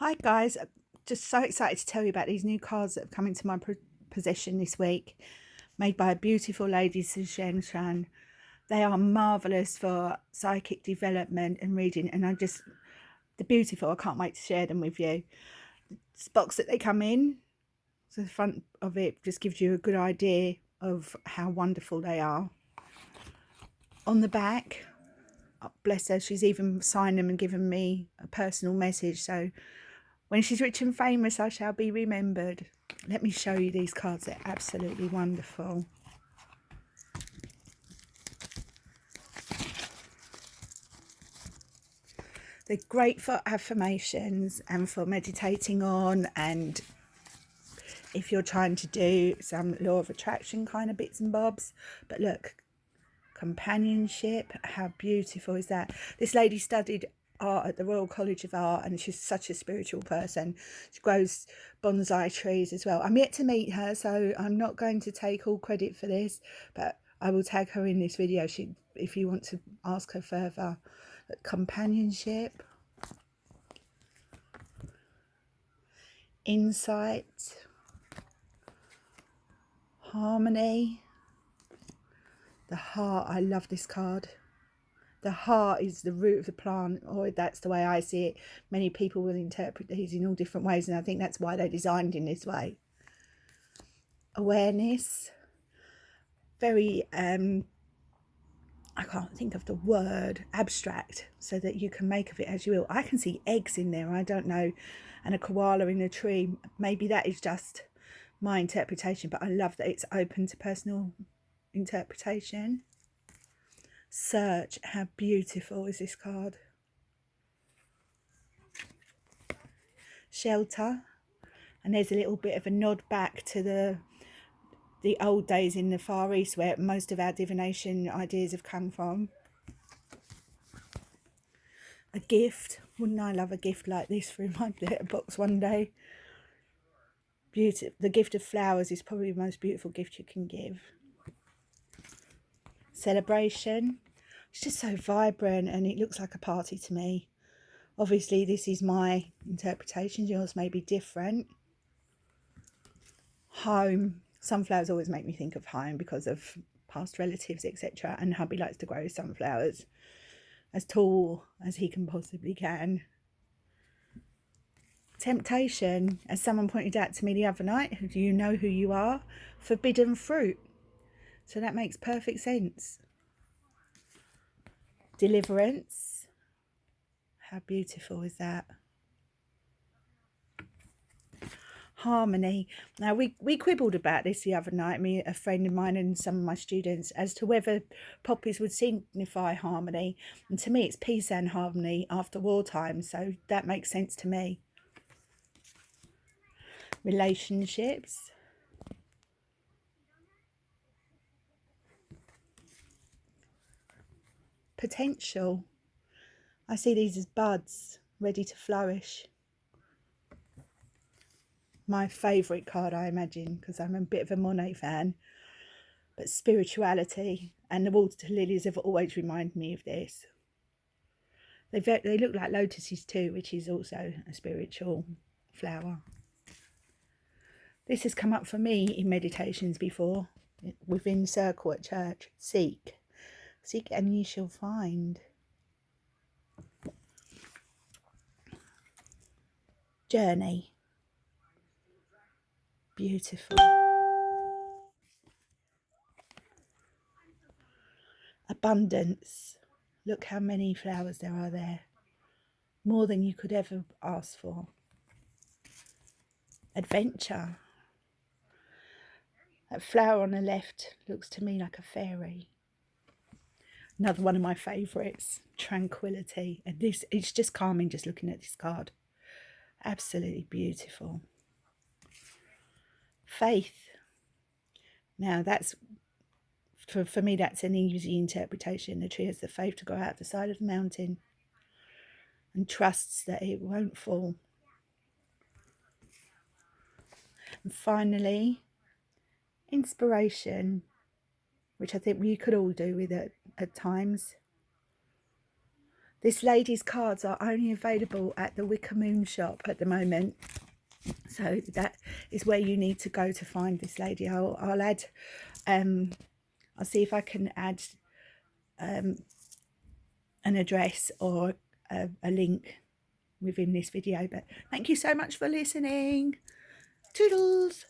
Hi guys, I'm just so excited to tell you about these new cards that have come into my possession this week, made by a beautiful lady, Shan. They are marvellous for psychic development and reading, and they're beautiful. I can't wait to share them with you. This box that they come in, so the front of it just gives you a good idea of how wonderful they are. On the back, oh, bless her, she's even signed them and given me a personal message, so when she's rich and famous, I shall be remembered. Let me show you these cards. They're absolutely wonderful. They're great for affirmations and for meditating on, and if you're trying to do some law of attraction kind of bits and bobs. But look, companionship, how beautiful is that? This lady studied art at the Royal College of Art, and she's such a spiritual person. She grows bonsai trees as well. I'm yet to meet her, so I'm not going to take all credit for this, but I will tag her in this video if you want to ask her further. Companionship, insight, harmony, the heart. I love this card. The heart is the root of the plant, or that's the way I see it. Many people will interpret these in all different ways, and I think that's why they're designed in this way. Awareness, very I can't think of the word, abstract, so that you can make of it as you will. I can see eggs in there, I don't know, and a koala in a tree. Maybe that is just my interpretation, but I love that it's open to personal interpretation. Search, how beautiful is this card? Shelter, and there's a little bit of a nod back to the old days in the Far East, where most of our divination ideas have come from. A gift, wouldn't I love a gift like this for my letterbox one day? Beauty, the gift of flowers is probably the most beautiful gift you can give. Celebration, it's just so vibrant and it looks like a party to me. Obviously this is my interpretation, yours may be different. Home, sunflowers always make me think of home because of past relatives, etc. And hubby likes to grow sunflowers as tall as he can possibly can. Temptation, as someone pointed out to me the other night, do you know who you are? Forbidden fruit. So that makes perfect sense. Deliverance, how beautiful is that? Harmony. Now we quibbled about this the other night, me, a friend of mine and some of my students, as to whether poppies would signify harmony, and to me it's peace and harmony after wartime, so that makes sense to me. Relationships, potential. I see these as buds ready to flourish. My favourite card, I imagine, because I'm a bit of a Monet fan. But spirituality, and the water lilies have always reminded me of this. They look like lotuses too, which is also a spiritual flower. This has come up for me in meditations before, within circle at church. Seek and ye shall find. Journey, beautiful. Abundance, look how many flowers there are there, more than you could ever ask for. Adventure, that flower on the left looks to me like a fairy. Another one of my favourites, tranquility, and this, it's just calming just looking at this card. Absolutely beautiful. Faith, now that's for me, that's an easy interpretation. The tree has the faith to go out the side of the mountain and trusts that it won't fall. And finally, inspiration, which I think we could all do with it at times. This lady's cards are only available at the Wicker Moon shop at the moment. So that is where you need to go to find this lady. I'll add, I'll see if I can add an address or a link within this video. But thank you so much for listening. Toodles.